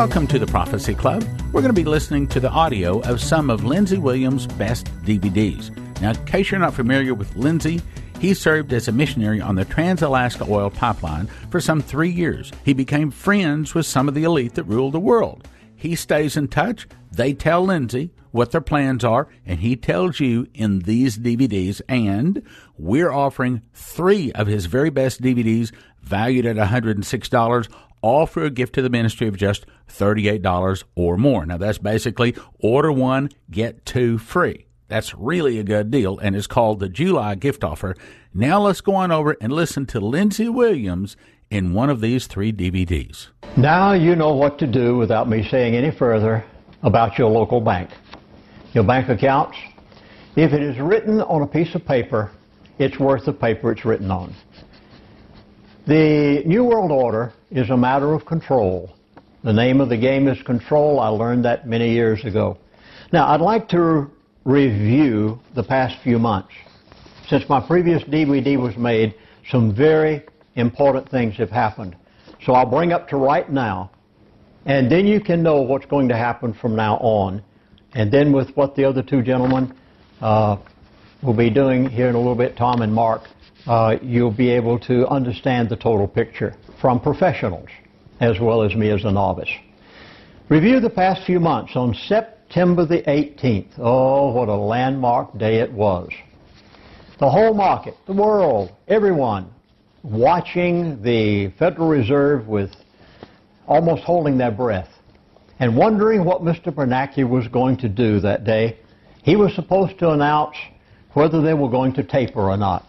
Welcome to the Prophecy Club. We're going to be listening to the audio of some of Lindsey Williams' best DVDs. Now, in case you're not familiar with Lindsey, he served as a missionary on the Trans-Alaska Oil Pipeline for some 3 years. He became friends with some of the elite that ruled the world. He stays in touch. They tell Lindsey what their plans are, and he tells you in these DVDs. And we're offering 3 of his very best DVDs valued at $106, all for a gift to the ministry of just $38 or more. Now, that's basically order 1, get 2 free. That's really a good deal, and it's called the July gift offer. Now let's go on over and listen to Lindsey Williams in one of these 3 DVDs. Now you know what to do without me saying any further about your local bank. Your bank accounts, if it is written on a piece of paper, it's worth the paper it's written on. The New World Order is a matter of control. The name of the game is control. I learned that many years ago. Now, I'd like to review the past few months. Since my previous DVD was made, some very important things have happened. So I'll bring up to right now, and then you can know what's going to happen from now on. And then with what the other 2 gentlemen will be doing here in a little bit, Tom and Mark, you'll be able to understand the total picture from professionals as well as me as a novice. Review the past few months. On September the 18th, oh, what a landmark day it was. The whole market, the world, everyone watching the Federal Reserve with almost holding their breath and wondering what Mr. Bernanke was going to do that day. He was supposed to announce whether they were going to taper or not.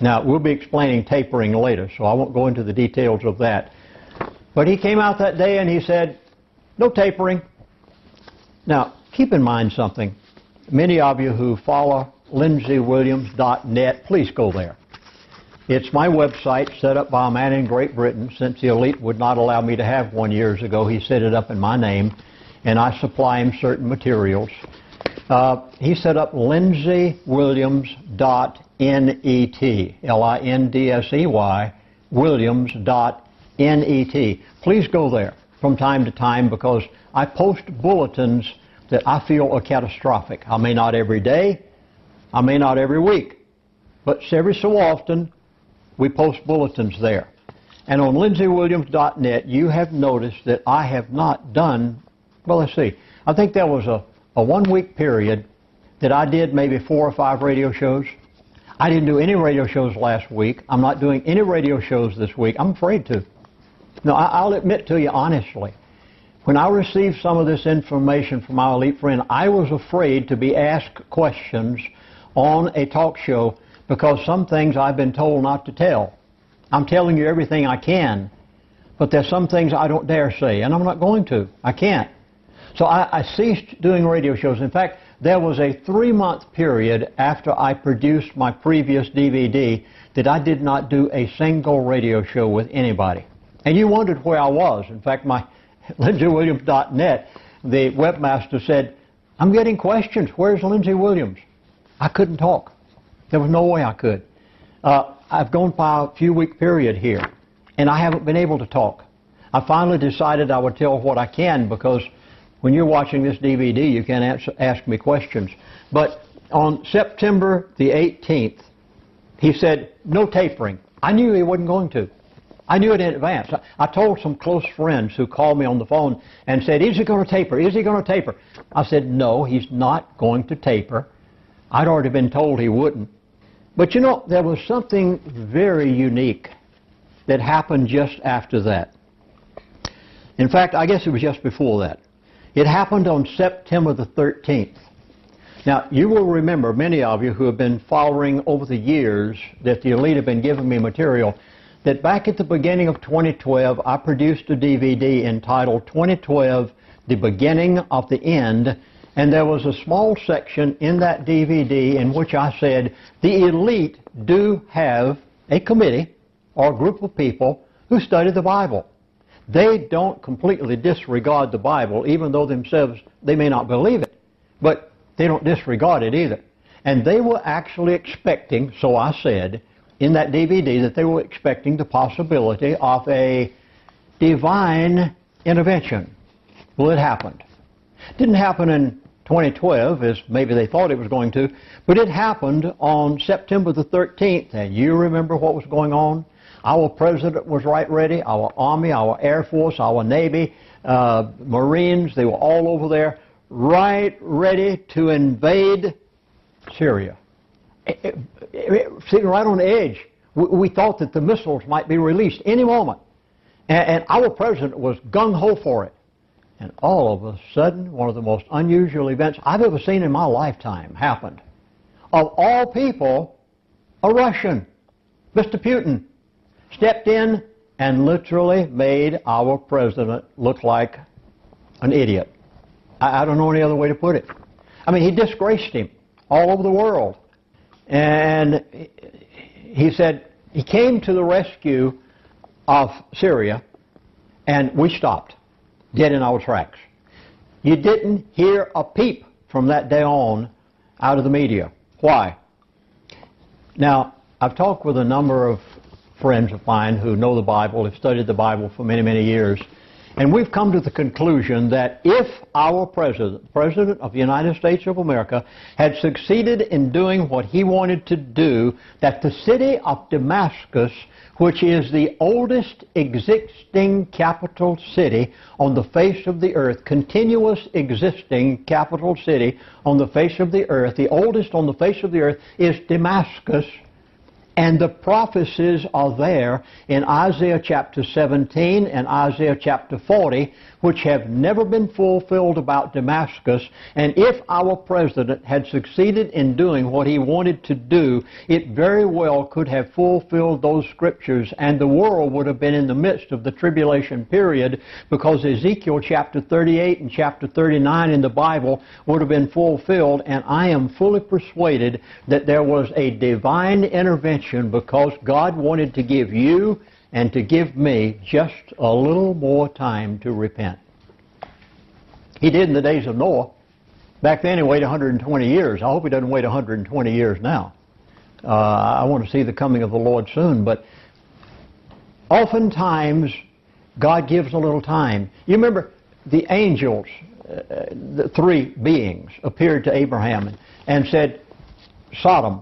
Now, we'll be explaining tapering later, so I won't go into the details of that. But he came out that day and he said, no tapering. Now, keep in mind something. Many of you who follow LindseyWilliams.net, please go there. It's my website set up by a man in Great Britain. Since the elite would not allow me to have one years ago, he set it up in my name, and I supply him certain materials. He set up LindseyWilliams.net, Lindsey, Williams.net. Please go there from time to time because I post bulletins that I feel are catastrophic. I may not every day, I may not every week, but every so often we post bulletins there. And on LindseyWilliams.net, you have noticed that I have not done, well, let's see, I think there was a 1-week period that I did maybe 4 or 5 radio shows. I didn't do any radio shows last week. I'm not doing any radio shows this week. I'm afraid to. No, I'll admit to you honestly, when I received some of this information from my elite friend, I was afraid to be asked questions on a talk show because some things I've been told not to tell. I'm telling you everything I can, but there's some things I don't dare say, and I'm not going to. I can't. So I ceased doing radio shows. In fact, there was a 3-month period after I produced my previous DVD that I did not do a single radio show with anybody. And you wondered where I was. In fact, my LindseyWilliams.net, the webmaster said, I'm getting questions. Where's Lindsey Williams? I couldn't talk. There was no way I could. I've gone by a few-week period here, and I haven't been able to talk. I finally decided I would tell what I can because when you're watching this DVD, you can't ask me questions. But on September the 18th, he said, no tapering. I knew he wasn't going to. I knew it in advance. I told some close friends who called me on the phone and said, is he going to taper? Is he going to taper? I said, no, he's not going to taper. I'd already been told he wouldn't. But you know, there was something very unique that happened just after that. In fact, I guess it was just before that. It happened on September the 13th. Now, you will remember, many of you who have been following over the years that the elite have been giving me material, that back at the beginning of 2012, I produced a DVD entitled 2012, The Beginning of the End, and there was a small section in that DVD in which I said, the elite do have a committee or a group of people who study the Bible. They don't completely disregard the Bible, even though themselves they may not believe it, but they don't disregard it either. And they were actually expecting, so I said, in that DVD, that they were expecting the possibility of a divine intervention. Well, it happened. It didn't happen in 2012 as maybe they thought it was going to, but it happened on September the 13th, and you remember what was going on? Our president was right ready, our Army, our Air Force, our Navy, Marines, they were all over there, right ready to invade Syria. Sitting right on the edge. We thought that the missiles might be released any moment. And our president was gung-ho for it. And all of a sudden, one of the most unusual events I've ever seen in my lifetime happened. Of all people, a Russian, Mr. Putin, stepped in and literally made our president look like an idiot. I don't know any other way to put it. I mean, he disgraced him all over the world. And he said he came to the rescue of Syria, and we stopped dead in our tracks. You didn't hear a peep from that day on out of the media. Why? Now, I've talked with a number of friends of mine who know the Bible, have studied the Bible for many, many years, and we've come to the conclusion that if our President of the United States of America, had succeeded in doing what he wanted to do, that the city of Damascus, which is the oldest existing capital city on the face of the earth, continuous existing capital city on the face of the earth, the oldest on the face of the earth is Damascus. And the prophecies are there in Isaiah chapter 17 and Isaiah chapter 40, which have never been fulfilled about Damascus. And if our president had succeeded in doing what he wanted to do, it very well could have fulfilled those scriptures, and the world would have been in the midst of the tribulation period, because Ezekiel chapter 38 and chapter 39 in the Bible would have been fulfilled. And I am fully persuaded that there was a divine intervention, because God wanted to give you and to give me just a little more time to repent. He did in the days of Noah. Back then he waited 120 years. I hope he doesn't wait 120 years now. I want to see the coming of the Lord soon, but oftentimes God gives a little time. You remember the angels, the three beings, appeared to Abraham and said, Sodom.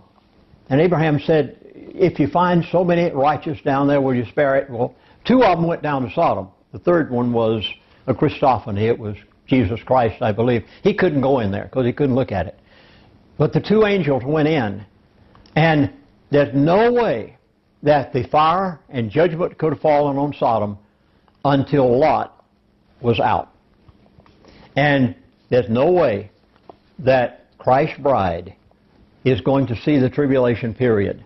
And Abraham said, if you find so many righteous down there, will you spare it? Well, two of them went down to Sodom. The third one was a Christophany. It was Jesus Christ, I believe. He couldn't go in there because he couldn't look at it. But the two angels went in, and there's no way that the fire and judgment could have fallen on Sodom until Lot was out. And there's no way that Christ's bride is going to see the tribulation period.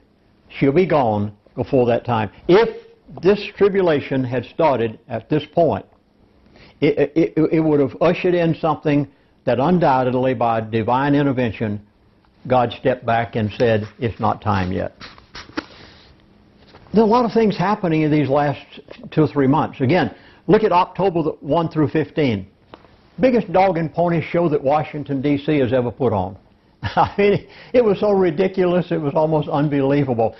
She'll be gone before that time. If this tribulation had started at this point, it would have ushered in something that undoubtedly, by divine intervention, God stepped back and said, it's not time yet. There are a lot of things happening in these last 2 or 3 months. Again, look at October 1 through 15. Biggest dog and pony show that Washington, D.C. has ever put on. I mean, it was so ridiculous, it was almost unbelievable.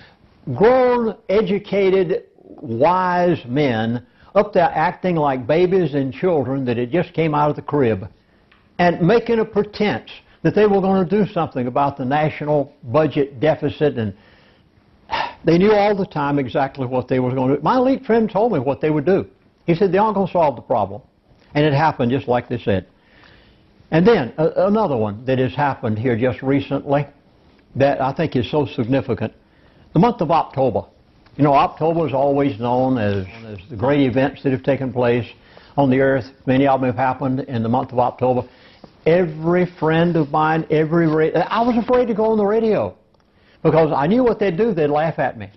Grown, educated, wise men up there acting like babies and children that had just came out of the crib, and making a pretense that they were going to do something about the national budget deficit, and they knew all the time exactly what they were going to do. My elite friend told me what they would do. He said, they aren't going to solve the problem. And it happened just like they said. And then another one that has happened here just recently that I think is so significant. The month of October. You know, October is always known as the great events that have taken place on the earth. Many of them have happened in the month of October. Every friend of mine, I was afraid to go on the radio because I knew what they'd do. They'd laugh at me.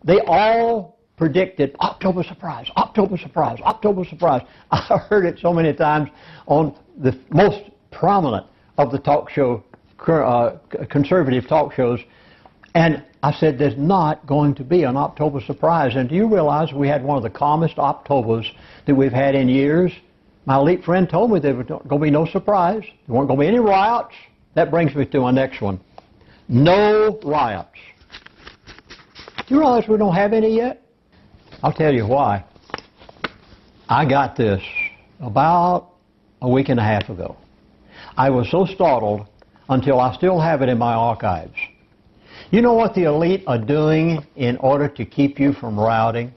They all predicted October surprise, October surprise, October surprise. I heard it so many times on the most prominent of the talk show, conservative talk shows, and I said, there's not going to be an October surprise. And do you realize we had one of the calmest Octobers that we've had in years? My elite friend told me there was going to be no surprise. There weren't going to be any riots. That brings me to my next one. No riots. Do you realize we don't have any yet? I'll tell you why. I got this about a week and a half ago. I was so startled until I still have it in my archives. You know what the elite are doing in order to keep you from rioting?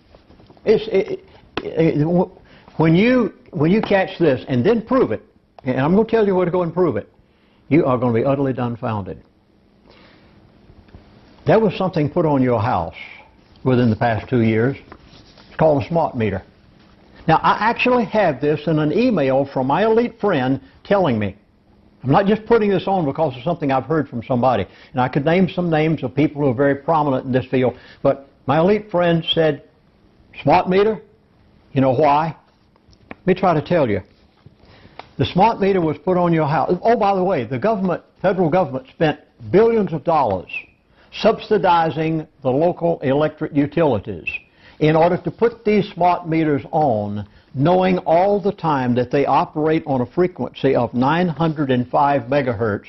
When you catch this and then prove it, and I'm going to tell you where to go and prove it, you are going to be utterly dumbfounded. There was something put on your house within the past 2 years. It's called a smart meter. Now, I actually have this in an email from my elite friend telling me. I'm not just putting this on because of something I've heard from somebody. And I could name some names of people who are very prominent in this field. But my elite friend said, smart meter? You know why? Let me try to tell you. The smart meter was put on your house. Oh, by the way, the government, federal government, spent billions of dollars subsidizing the local electric utilities in order to put these smart meters on, knowing all the time that they operate on a frequency of 905 megahertz,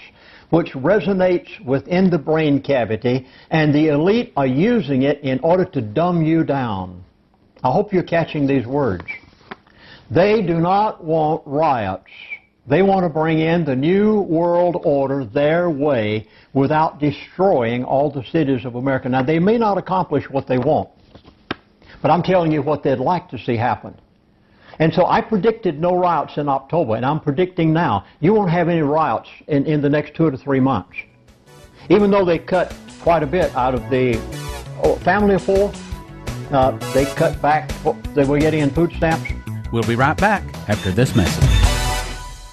which resonates within the brain cavity, and the elite are using it in order to dumb you down. I hope you're catching these words. They do not want riots. They want to bring in the New World Order their way without destroying all the cities of America. Now, they may not accomplish what they want, but I'm telling you what they'd like to see happen. And so I predicted no riots in October, and I'm predicting now you won't have any riots in the next 2 to 3 months. Even though they cut quite a bit out of the family of four, they cut back what they were getting in food stamps. We'll be right back after this message.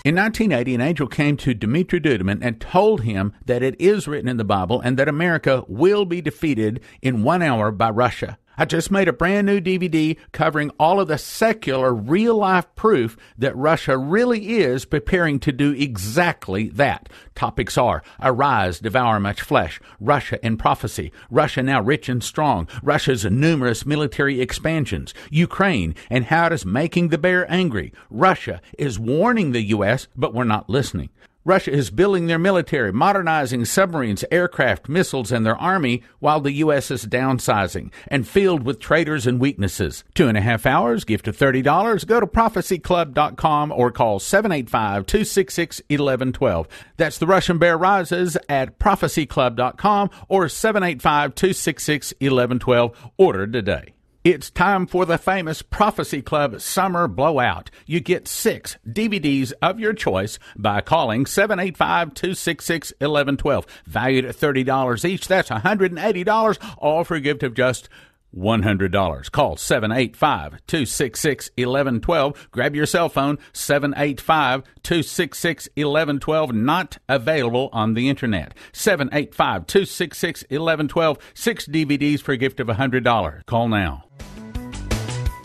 In 1980, an angel came to Dmitri Duduman and told him that it is written in the Bible and that America will be defeated in 1 hour by Russia. I just made a brand new DVD covering all of the secular, real-life proof that Russia really is preparing to do exactly that. Topics are: Arise, Devour Much Flesh, Russia in Prophecy, Russia Now Rich and Strong, Russia's numerous military expansions, Ukraine, and how it is making the bear angry. Russia is warning the U.S., but we're not listening. Russia is building their military, modernizing submarines, aircraft, missiles, and their army, while the U.S. is downsizing and filled with traitors and weaknesses. 2.5 hours, gift of $30. Go to prophecyclub.com or call 785-266-1112. That's The Russian Bear Rises at prophecyclub.com or 785-266-1112. Order today. It's time for the famous Prophecy Club Summer Blowout. You get 6 DVDs of your choice by calling 785-266-1112. Valued at $30 each, that's $180, all for a gift of just $100. Call 785-266-1112. Grab your cell phone, 785-266-1112. Not available on the internet. 785-266-1112. 6 DVDs for a gift of $100. Call now.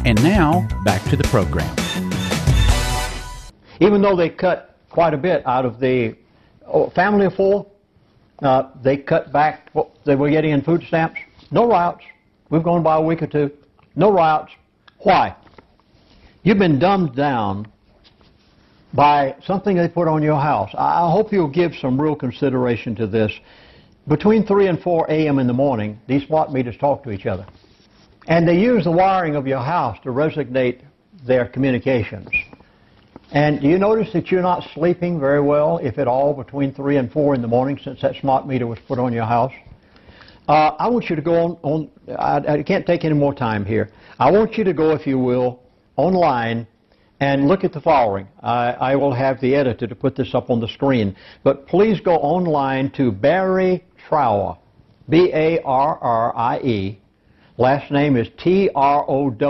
And now, back to the program. Even though they cut quite a bit out of the family of four, they cut back what they were getting in food stamps. No riots. We've gone by a week or two. No riots. Why? You've been dumbed down by something they put on your house. I hope you'll give some real consideration to this. Between 3 and 4 a.m. in the morning, these smart meters talk to each other. And they use the wiring of your house to resonate their communications. And do you notice that you're not sleeping very well, if at all, between 3 and 4 in the morning since that smart meter was put on your house? I want you to go on I can't take any more time here. I want you to go, if you will, online and look at the following. I will have the editor to put this up on the screen. But please go online to Barry Trower, B-A-R-R-I-E. Last name is T-R-O-W-E-R.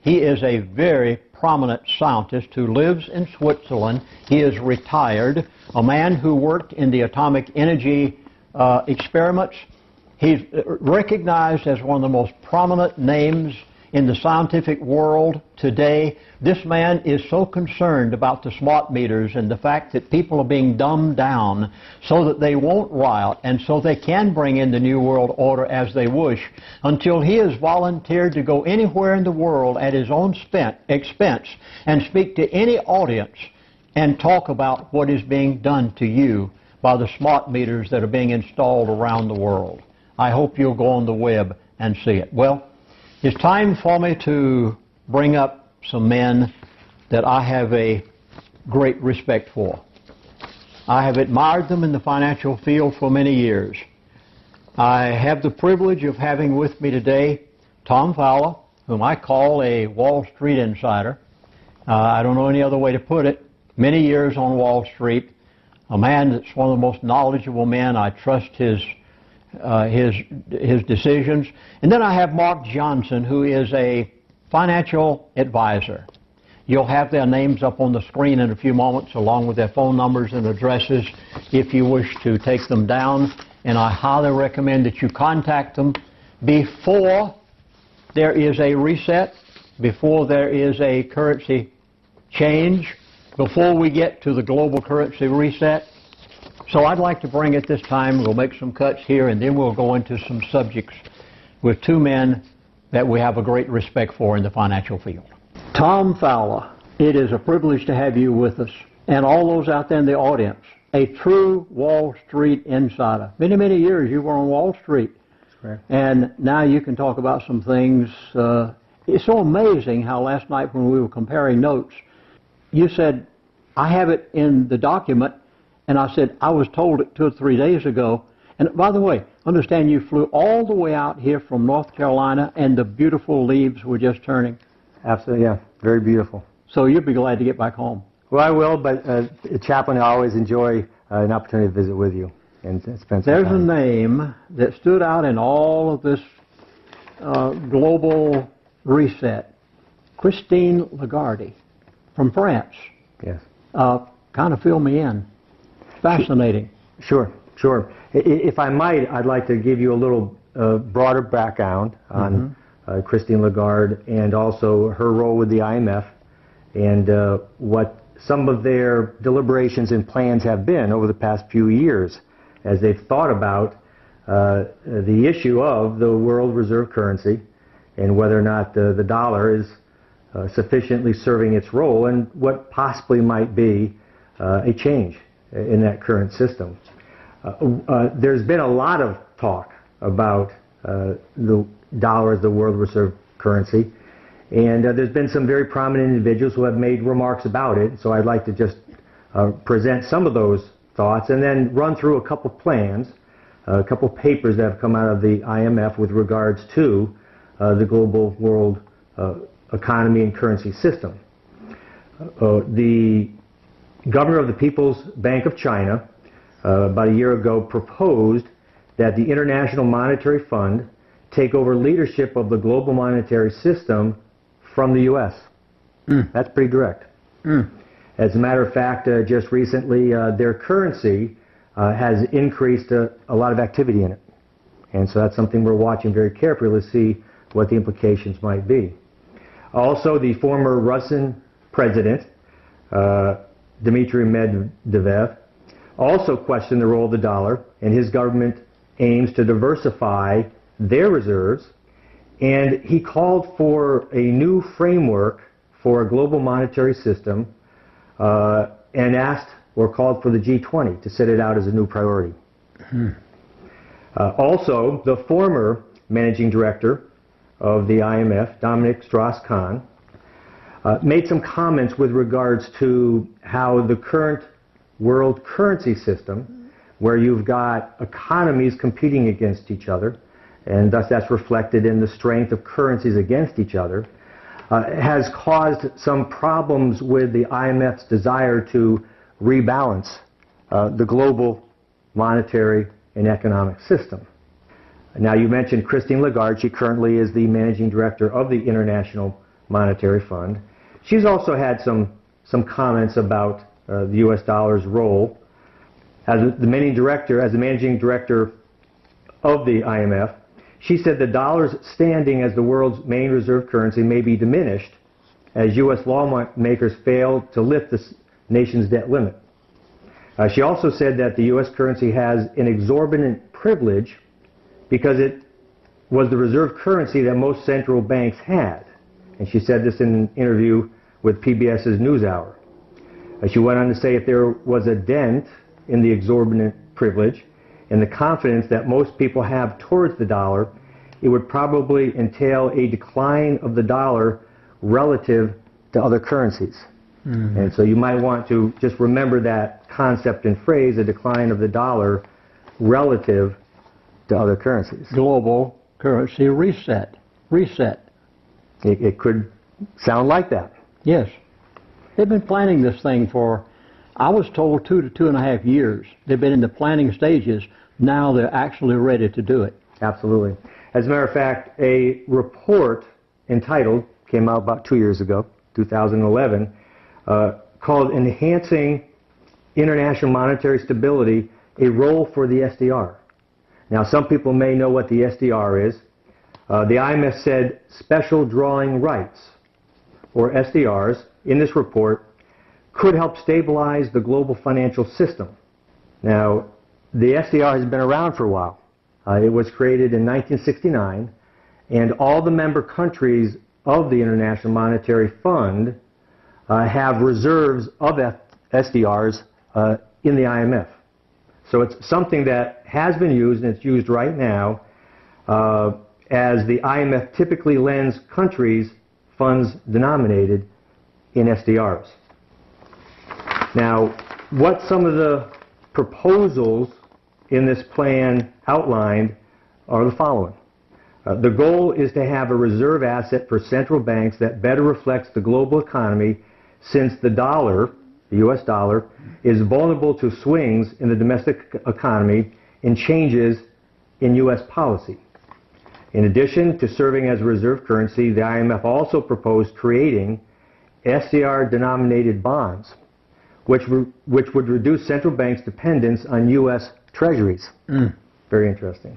He is a very prominent scientist who lives in Switzerland. He is retired, a man who worked in the atomic energy experiments. He's recognized as one of the most prominent names in the scientific world today. This man is so concerned about the smart meters and the fact that people are being dumbed down so that they won't riot and so they can bring in the New World Order as they wish, until he has volunteered to go anywhere in the world at his own expense and speak to any audience and talk about what is being done to you by the smart meters that are being installed around the world. I hope you'll go on the web and see it. Well, it's time for me to bring up some men that I have a great respect for. I have admired them in the financial field for many years. I have the privilege of having with me today Tom Fowler, whom I call a Wall Street insider. I don't know any other way to put it. Many years on Wall Street, a man that's one of the most knowledgeable men. I trust his decisions. And then I have Mark Johnson, who is a financial advisor. You'll have their names up on the screen in a few moments, along with their phone numbers and addresses, if you wish to take them down. And I highly recommend that you contact them before there is a reset, before there is a currency change, before we get to the global currency reset. So I'd like to bring at this time, we'll make some cuts here, and then we'll go into some subjects with two men that we have a great respect for in the financial field. Tom Fowler, it is a privilege to have you with us, and all those out there in the audience. A true Wall Street insider. Many, many years you were on Wall Street. Right. And now you can talk about some things. It's so amazing how last night when we were comparing notes, you said, I have it in the document, and I said, I was told it 2 or 3 days ago. And by the way, understand you flew all the way out here from North Carolina, and the beautiful leaves were just turning. Absolutely, yeah. Very beautiful. So you'll be glad to get back home. Well, I will, but Chaplain, I always enjoy an opportunity to visit with you and spend some There's time. a name that stood out in all of this global reset. Christine Lagarde from France. Yes. Kind of fill me in. Fascinating. Sure. If I might, I'd like to give you a little broader background on Christine Lagarde and also her role with the IMF and what some of their deliberations and plans have been over the past few years as they've thought about the issue of the world reserve currency and whether or not the dollar is sufficiently serving its role and what possibly might be a change in that current system. There's been a lot of talk about the dollar as the world reserve currency, and there's been some very prominent individuals who have made remarks about it, so I'd like to just present some of those thoughts and then run through a couple plans, a couple papers that have come out of the IMF with regards to the global world economy and currency system. The governor of the People's Bank of China about a year ago proposed that the International Monetary Fund take over leadership of the global monetary system from the U.S. That's pretty direct. As a matter of fact, just recently, their currency has increased a lot of activity in it. And so that's something we're watching very carefully to see what the implications might be. Also, the former Russian president, Dmitry Medvedev, also questioned the role of the dollar, and his government aims to diversify their reserves, and he called for a new framework for a global monetary system and asked or called for the G20 to set it out as a new priority. Also, the former managing director of the IMF, Dominic Strauss-Kahn, made some comments with regards to how the current world currency system, where you've got economies competing against each other, and thus that's reflected in the strength of currencies against each other, has caused some problems with the IMF's desire to rebalance the global monetary and economic system. Now, you mentioned Christine Lagarde. She currently is the managing director of the International Monetary Fund. She's also had some comments about the U.S. dollar's role. As the managing director of the IMF, she said the dollar's standing as the world's main reserve currency may be diminished as U.S. lawmakers fail to lift the nation's debt limit. She also said that the U.S. currency has an exorbitant privilege because it was the reserve currency that most central banks had. And she said this in an interview with PBS's NewsHour. She went on to say if there was a dent in the exorbitant privilege and the confidence that most people have towards the dollar, it would probably entail a decline of the dollar relative to other currencies. And so you might want to just remember that concept and phrase, a decline of the dollar relative to other currencies. Global currency reset. Reset. It could sound like that. Yes. They've been planning this thing for, I was told, 2 to 2.5 years. They've been in the planning stages. Now they're actually ready to do it. Absolutely. As a matter of fact, a report entitled, came out about 2 years ago, 2011, called Enhancing International Monetary Stability, a Role for the SDR. Now, some people may know what the SDR is. The IMF said special drawing rights, or SDRs, in this report could help stabilize the global financial system. Now, the SDR has been around for a while. It was created in 1969, and all the member countries of the International Monetary Fund have reserves of SDRs in the IMF. So it's something that has been used, and it's used right now, as the IMF typically lends countries funds denominated in SDRs. Now, what some of the proposals in this plan outlined are the following. The goal is to have a reserve asset for central banks that better reflects the global economy, since the dollar, the US dollar, is vulnerable to swings in the domestic economy and changes in US policy. In addition to serving as a reserve currency, the IMF also proposed creating SDR-denominated bonds, which would reduce central banks' dependence on US treasuries. Very interesting.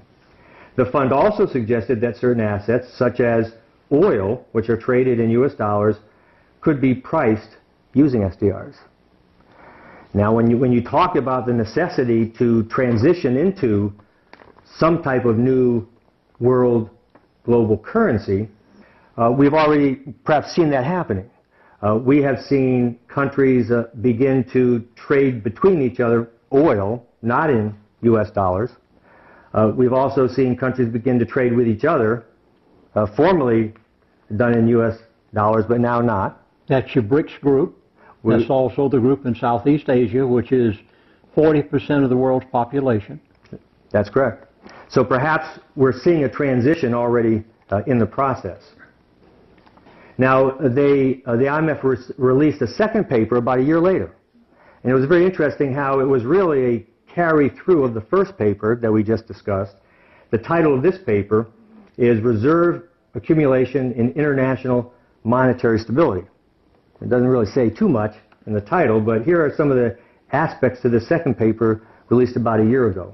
The fund also suggested that certain assets, such as oil, which are traded in US dollars, could be priced using SDRs. Now, when you talk about the necessity to transition into some type of new world global currency, we've already perhaps seen that happening. We have seen countries begin to trade between each other oil, not in US dollars. We've also seen countries begin to trade with each other, formerly done in US dollars, but now not. That's your BRICS group. That's also the group in Southeast Asia, which is 40% of the world's population. That's correct. So perhaps we're seeing a transition already in the process. Now, the IMF released a second paper about a year later. And it was very interesting how it was really a carry-through of the first paper that we just discussed. The title of this paper is Reserve Accumulation in International Monetary Stability. It doesn't really say too much in the title, but here are some of the aspects to the second paper released about a year ago.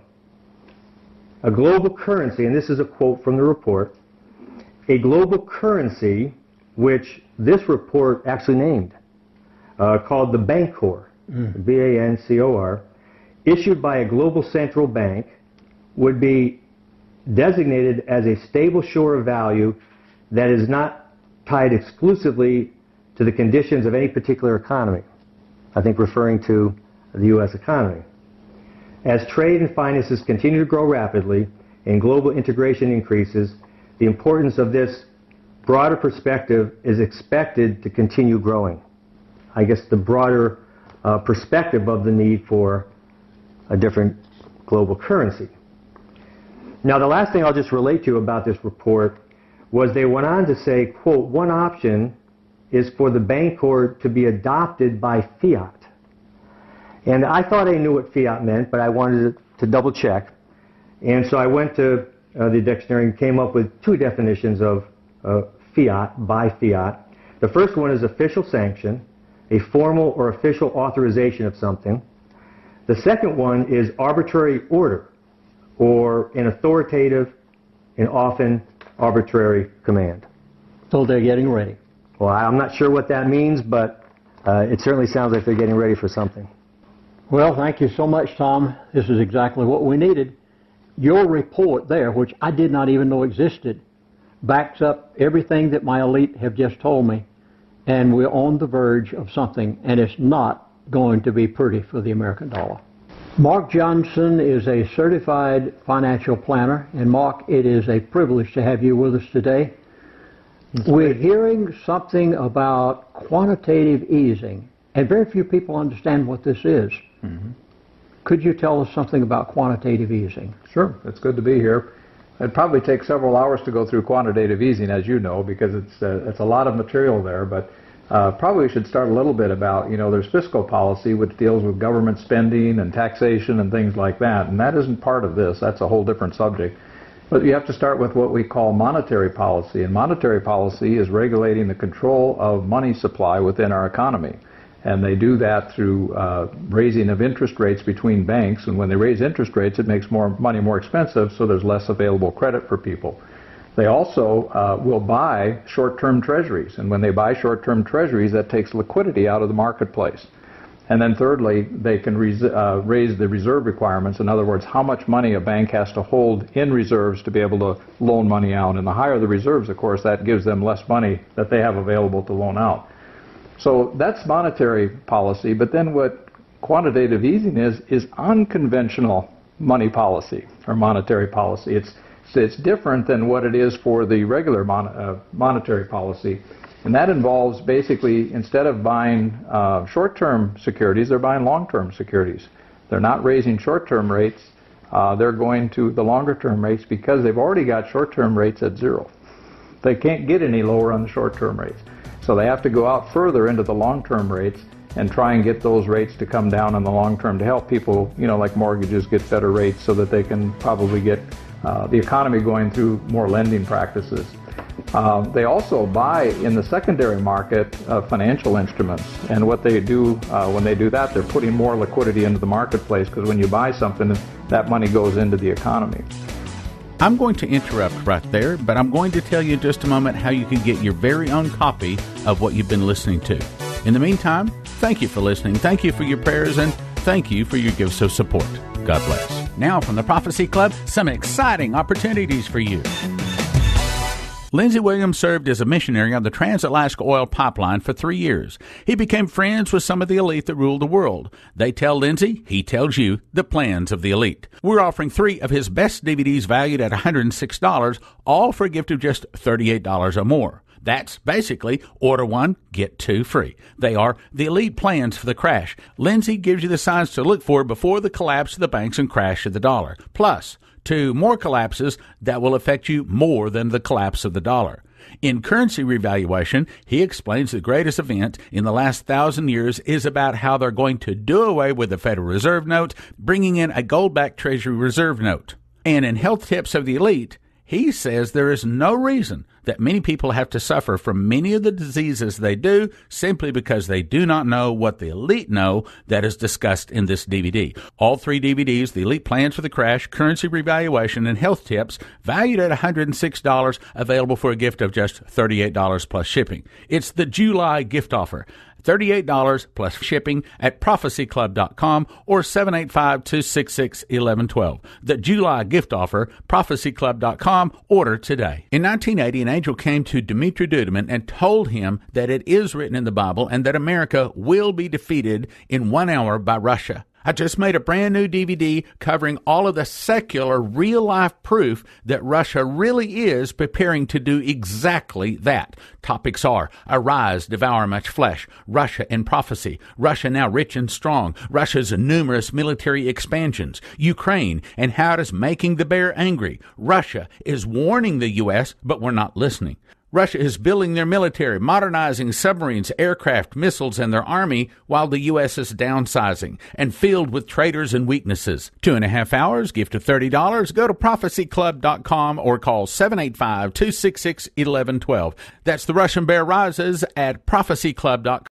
A global currency, and this is a quote from the report, a global currency which this report actually named, called the Bancor, B-A-N-C-O-R, issued by a global central bank, would be designated as a stable shore of value that is not tied exclusively to the conditions of any particular economy. I think referring to the U.S. economy. As trade and finances continue to grow rapidly and global integration increases, the importance of this broader perspective is expected to continue growing. I guess the broader perspective of the need for a different global currency. Now, the last thing I'll just relate to you about this report was they went on to say, quote, one option is for the Bancor to be adopted by Fiat. And I thought I knew what Fiat meant, but I wanted to double check. And so I went to the dictionary and came up with two definitions of Fiat, by Fiat. The first one is official sanction, a formal or official authorization of something. The second one is arbitrary order, or an authoritative and often arbitrary command. So they're getting ready. Well, I'm not sure what that means, but it certainly sounds like they're getting ready for something. Well, thank you so much, Tom. This is exactly what we needed. Your report there, which I did not even know existed, backs up everything that my elite have just told me, and we're on the verge of something, and it's not going to be pretty for the American dollar. Mark Johnson is a certified financial planner, and Mark, it is a privilege to have you with us today. We're hearing something about quantitative easing. And very few people understand what this is. Could you tell us something about quantitative easing? Sure, it's good to be here. It'd probably take several hours to go through quantitative easing, as you know, because it's a lot of material there, but probably we should start a little bit about, there's fiscal policy, which deals with government spending and taxation and things like that, and that isn't part of this. That's a whole different subject. But you have to start with what we call monetary policy, and monetary policy is regulating the control of money supply within our economy. And they do that through raising of interest rates between banks, and when they raise interest rates, it makes more money more expensive, so there's less available credit for people. They also will buy short-term treasuries, and when they buy short-term treasuries, that takes liquidity out of the marketplace. And then thirdly, they can raise the reserve requirements. In other words, how much money a bank has to hold in reserves to be able to loan money out. And the higher the reserves, of course, that gives them less money that they have available to loan out. So that's monetary policy. But then what quantitative easing is unconventional money policy or monetary policy. It's different than what it is for the regular monetary policy. And that involves basically, instead of buying short-term securities, they're buying long-term securities. They're not raising short-term rates. They're going to the longer-term rates because they've already got short-term rates at zero. They can't get any lower on the short-term rates. So they have to go out further into the long-term rates and try and get those rates to come down in the long term to help people, like mortgages, get better rates so that they can probably get the economy going through more lending practices. They also buy in the secondary market financial instruments, and what they do when they do that, they're putting more liquidity into the marketplace, because when you buy something, that money goes into the economy. I'm going to interrupt right there, but I'm going to tell you in just a moment how you can get your very own copy of what you've been listening to. In the meantime, thank you for listening, thank you for your prayers, and thank you for your gifts of support. God bless. Now from the Prophecy Club, some exciting opportunities for you. Lindsey Williams served as a missionary on the Trans-Alaska Oil Pipeline for 3 years. He became friends with some of the elite that ruled the world. They tell Lindsey, he tells you, the plans of the elite. We're offering 3 of his best DVDs valued at $106, all for a gift of just $38 or more. That's basically order 1, get 2 free. They are the elite plans for the crash. Lindsey gives you the signs to look for before the collapse of the banks and crash of the dollar. Plus, 2 more collapses that will affect you more than the collapse of the dollar. In Currency Revaluation, he explains the greatest event in the last 1,000 years is about how they're going to do away with the Federal Reserve note, bringing in a gold-backed Treasury Reserve note. And in Health Tips of the Elite, he says there is no reason that many people have to suffer from many of the diseases they do simply because they do not know what the elite know that is discussed in this DVD. All 3 DVDs, the Elite Plans for the Crash, Currency Revaluation, and Health Tips, valued at $106, available for a gift of just $38 plus shipping. It's the July gift offer. $38 plus shipping at prophecyclub.com or 785-266-1112. The July gift offer, prophecyclub.com. Order today. In 1980, an angel came to Dmitri Duduman and told him that it is written in the Bible and that America will be defeated in 1 hour by Russia. I just made a brand new DVD covering all of the secular, real-life proof that Russia really is preparing to do exactly that. Topics are Arise, Devour Much Flesh, Russia and Prophecy, Russia Now Rich and Strong, Russia's numerous military expansions, Ukraine, and how it is making the bear angry. Russia is warning the U.S., but we're not listening. Russia is building their military, modernizing submarines, aircraft, missiles, and their army while the U.S. is downsizing and filled with traitors and weaknesses. 2.5 hours, gift of $30. Go to prophecyclub.com or call 785-266-1112. That's The Russian Bear Rises at prophecyclub.com.